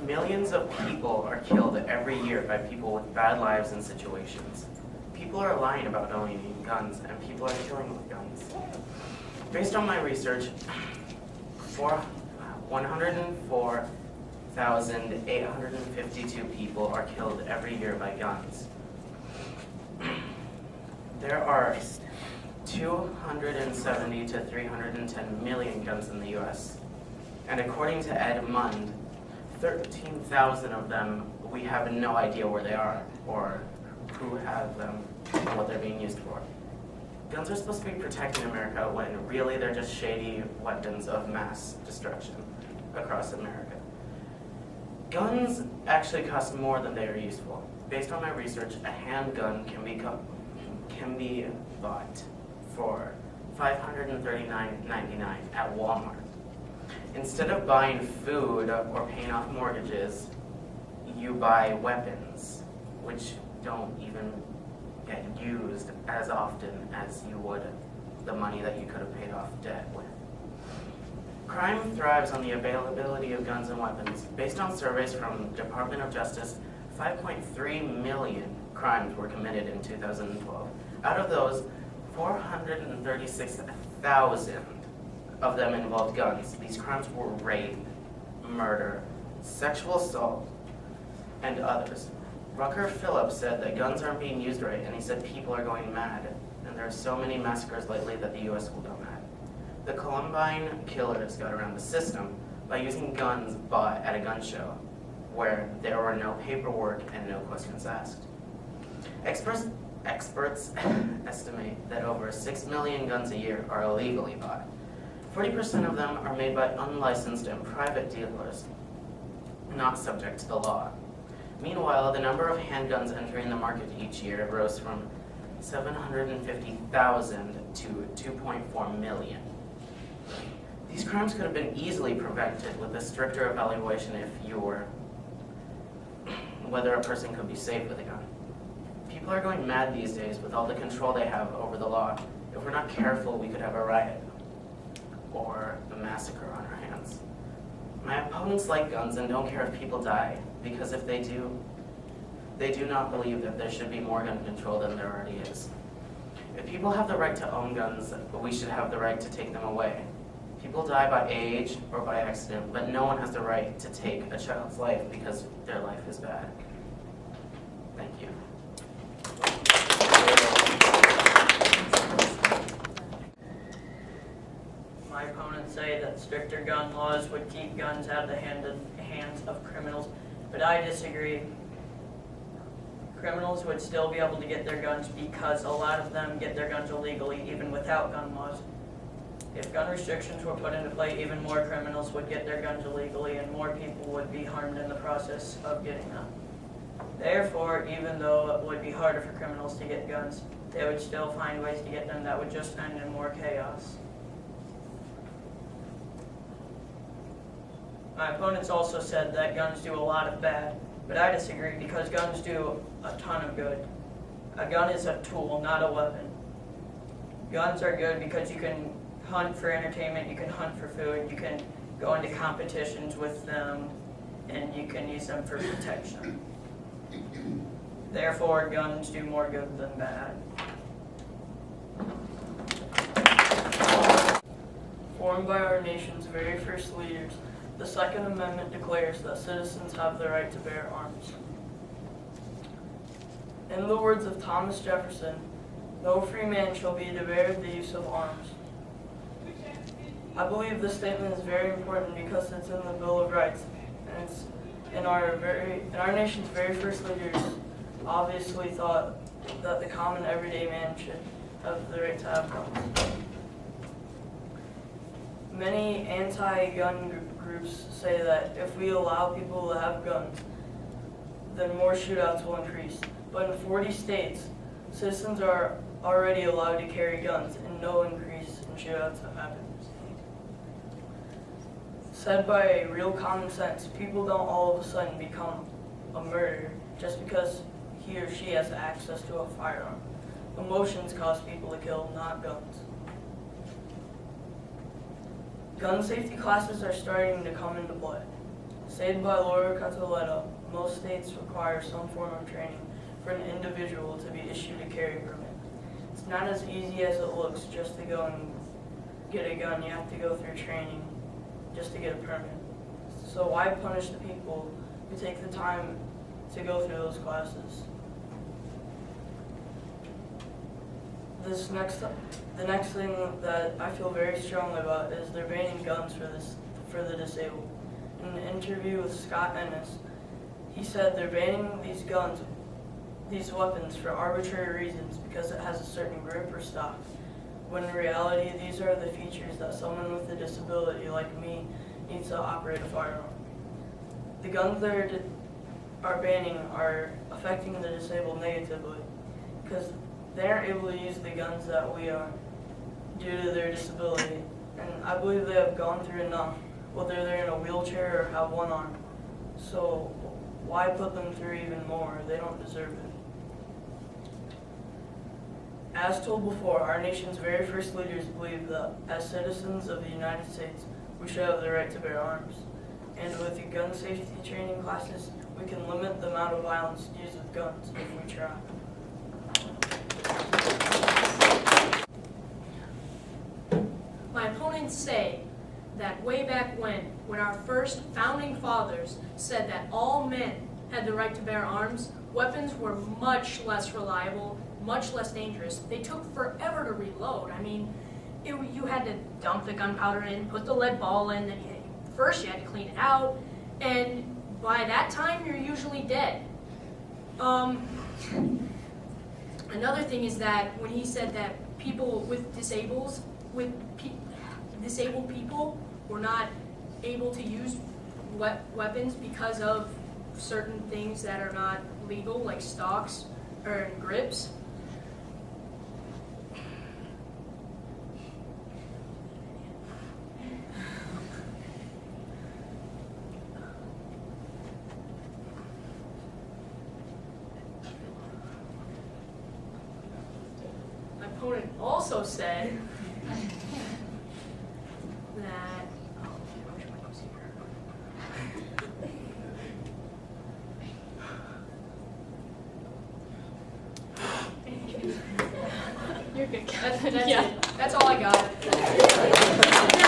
Millions of people are killed every year by people with bad lives and situations. People are lying about owning guns, and people are killing with guns. Based on my research, 104,852 people are killed every year by guns. There are 270 to 310 million guns in the U.S. And according to Ed Mund, 13,000 of them, we have no idea where they are or who has them and what they're being used for. Guns are supposed to be protecting America when really they're just shady weapons of mass destruction across America. Guns actually cost more than they are useful. Based on my research, a handgun can be bought for $539.99 at Walmart. Instead of buying food or paying off mortgages, you buy weapons, which don't even get used as often as you would the money that you could have paid off debt with. Crime thrives on the availability of guns and weapons. Based on surveys from the Department of Justice, 5.3 million crimes were committed in 2012. Out of those, 436,000 of them involved guns. These crimes were rape, murder, sexual assault, and others. Rucker Phillips said that guns aren't being used right, and he said people are going mad, and there are so many massacres lately that the U.S. will go mad. The Columbine killers got around the system by using guns bought at a gun show, where there were no paperwork and no questions asked. Experts estimate that over 6 million guns a year are illegally bought. 40% of them are made by unlicensed and private dealers, not subject to the law. Meanwhile, the number of handguns entering the market each year rose from 750,000 to 2.4 million. These crimes could have been easily prevented with a stricter evaluation whether a person could be safe with a gun. People are going mad these days with all the control they have over the law. If we're not careful, we could have a riot or a massacre on our hands. My opponents like guns and don't care if people die, because if they do not believe that there should be more gun control than there already is. If people have the right to own guns, we should have the right to take them away. People die by age or by accident, but no one has the right to take a child's life because their life is bad. Thank you. My opponents say that stricter gun laws would keep guns out of the hands of criminals, but I disagree. Criminals would still be able to get their guns because a lot of them get their guns illegally even without gun laws. If gun restrictions were put into play, even more criminals would get their guns illegally and more people would be harmed in the process of getting them. Therefore, even though it would be harder for criminals to get guns, they would still find ways to get them that would just end in more chaos. My opponents also said that guns do a lot of bad, but I disagree because guns do a ton of good. A gun is a tool, not a weapon. Guns are good because you can hunt for entertainment, you can hunt for food, you can go into competitions with them, and you can use them for protection. Therefore, guns do more good than bad. Formed by our nation's very first leaders, the Second Amendment declares that citizens have the right to bear arms. In the words of Thomas Jefferson, no free man shall be debarred the use of arms. I believe this statement is very important because it's in the Bill of Rights, and it's in our nation's very first leaders obviously thought that the common everyday man should have the right to have guns. Many anti-gun groups say that if we allow people to have guns, then more shootouts will increase. But in 40 states, citizens are already allowed to carry guns and no increase in shootouts have happened. Said by real common sense, people don't all of a sudden become a murderer just because he or she has access to a firearm. Emotions cause people to kill, not guns. Gun safety classes are starting to come into play. Stated by Laura Cataletta, most states require some form of training for an individual to be issued a carry permit. It's not as easy as it looks just to go and get a gun. You have to go through training just to get a permit. So why punish the people who take the time to go through those classes? The next thing that I feel very strongly about is they're banning guns for the disabled. In an interview with Scott Ennis, he said they're banning these weapons for arbitrary reasons because it has a certain grip or stock, when in reality these are the features that someone with a disability like me needs to operate a firearm. The guns that are banning are affecting the disabled negatively because they aren't able to use the guns that we are due to their disability, and I believe they have gone through enough, whether they're in a wheelchair or have one arm. So why put them through even more? They don't deserve it. As told before, our nation's very first leaders believed that as citizens of the United States, we should have the right to bear arms. And with the gun safety training classes, we can limit the amount of violence used with guns if we try. My opponents say that way back when our first founding fathers said that all men had the right to bear arms, weapons were much less reliable, much less dangerous. They took forever to reload. I mean, you had to dump the gunpowder in, put the lead ball in, then first you had to clean it out, and by that time you're usually dead. Another thing is that when he said that people with disabled people were not able to use weapons because of certain things that are not legal, like stocks or grips. My opponent also said that you're good. That's it. That's all I got.